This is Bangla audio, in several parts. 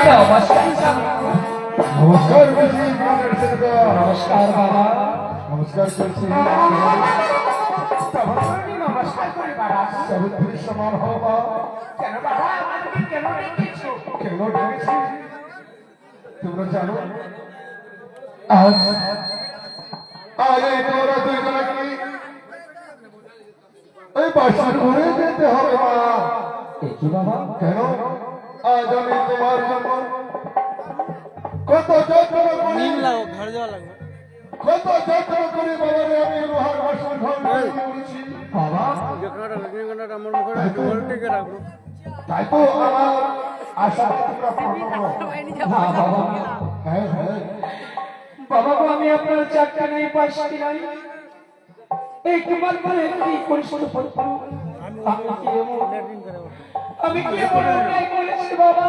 नमस्कार नमस्कार बेटी, नमस्कार बाबा नमस्कार करছি नमस्कार করে বাবা সাবিত্রী সমান হবা কেন বাবা আমাকে কেন ডেকেছো কেন ডেকেছি তোমরা জানো আজ আজ এই তোমরা দুইজনকে ওই বাসার ঘরে যেতে হবে মা। কি বাবা কেন আজ আমি তোমার জন্য কত যত্ন করি কত যত্ন করে বাবারে আমি লোহার বাসন ঘর করেছি বাবা তাই তো আমার আশা তোমরা পূর্ণ করো। না বাবা হ্যাঁ হ্যাঁ বাবা গো আমি আপনার চাকরি নাই পাশটি নাই একবার করে কি পরিশোধ করব আমি কি এমন অন্যায় করেছি বাবা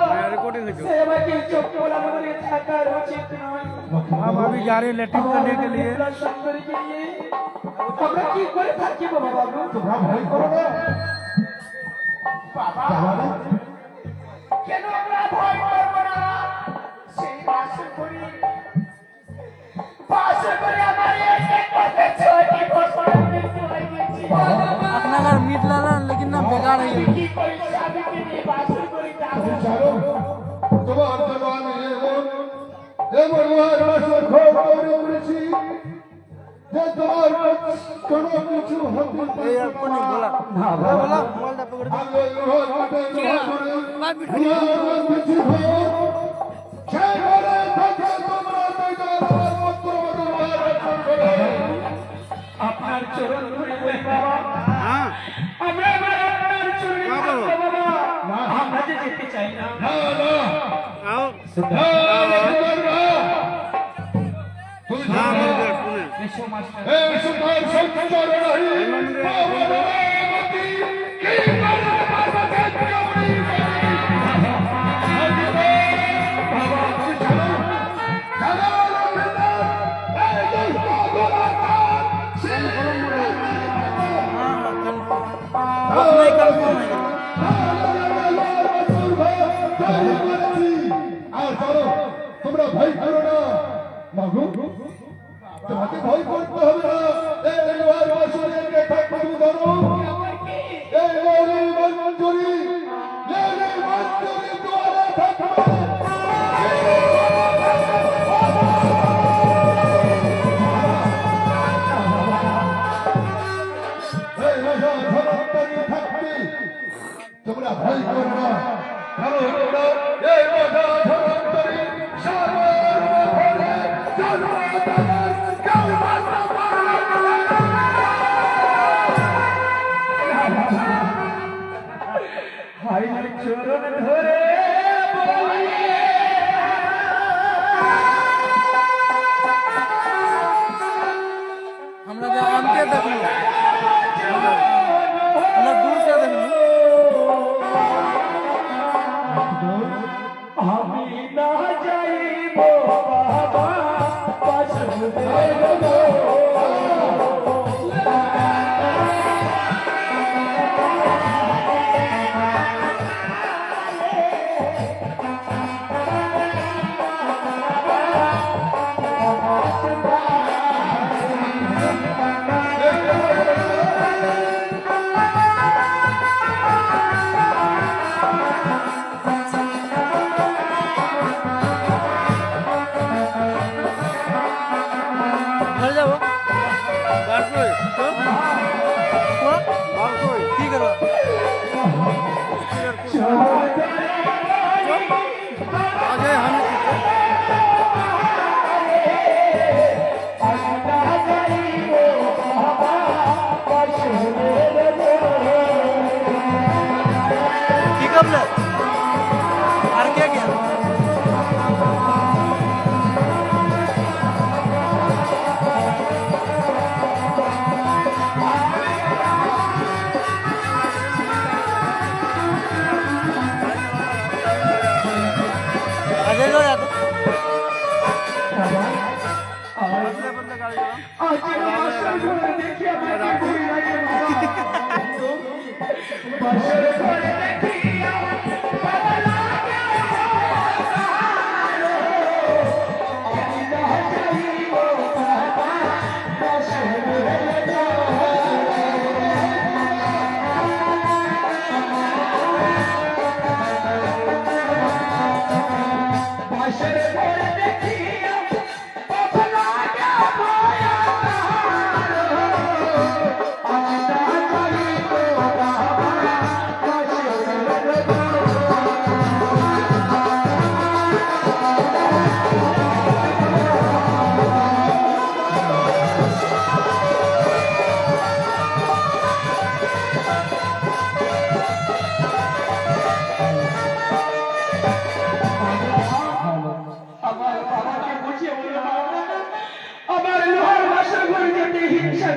সে আমাকে চোখ বলানো করে থাকার উচিত নয় अब अभी जा रहे हैं लेटिन करने के लिए। সুন্দরী কে নিয়ে আমরা কি করে থাকি বাবা গো তোমরা ভয় করো না বাবা তাহলে কেন আমরা ভয় করব না সেই বাসর করি আমার এক কথা ছয়টি বছর মৃত্যু হয়ে গেছে अपना घर मीट लाना लेकिन ना बेकार है ये। কি করে স্বামীকে নিয়ে বাসর করি তুমি জানো তোমার জবান এমন লোহার বাসন ঘর করেছি যে তোমার কোনো কিছু হতে ये यार कौन नहीं बोला না बोला বাবা मोबाइल दा पकड़ আমি ওই লোহার বাসন লোহার কিছু সেই ঘরে থেকে তোমরা দুইজন আমার পুত্র তোমার বাসন ঘরে আপনার চরণ ধরে বলি বাবা हां আমরা আপনার চরণে বাবা। থাকবো বাবা আমরা যে যেতে চাই না না না आओ তুমি हां জানো मेरे सुने এসো মাস্টার এই সুন্দর সংসার রহি বাবামতি কি করে পারবে তুমি বাবা তুমি জানো জানো এই দুষ্ট দুরাচার हां कल अब नहीं कल फोन है আর চলো তোমরা ভয় করো না মাগো তোমাকে ভয় করতে হবে না এই লোহার বাসনকে থাকবে তুমি ধরো এই লোহার মঞ্জুরি তোমারে থাকবে এই লোহার ধরন্তরি থাকবে তোমরা ভয় করো না কারণ তোমরা এই লোহার ধরন্তরি সাগর ভরে জনতার কেউ বাঁচতে পারবে না। ভাইয়ের চরণ ধরে বলি हमरा जा आमके देखलो हमरा दूर से देखलो আমি না যাইব বাবা বাসর দেব घर जाओ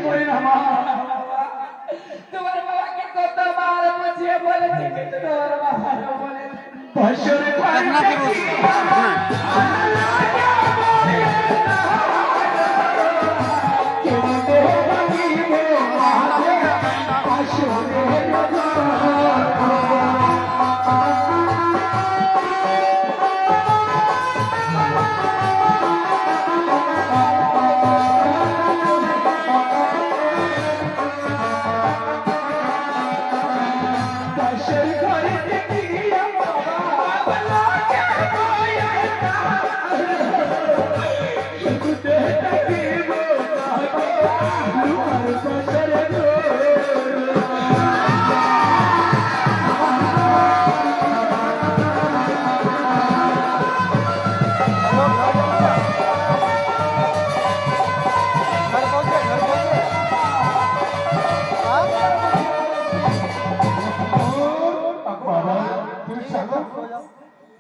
করি না মা। তোমার বাবাকে কতবার বুঝিয়ে বলেছি কিন্তু তোমার বাবা বলে বছর না করো বাবা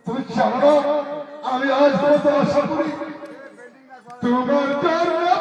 তুমি জানো না আমি আজ কত আশা করি তোমার জন্য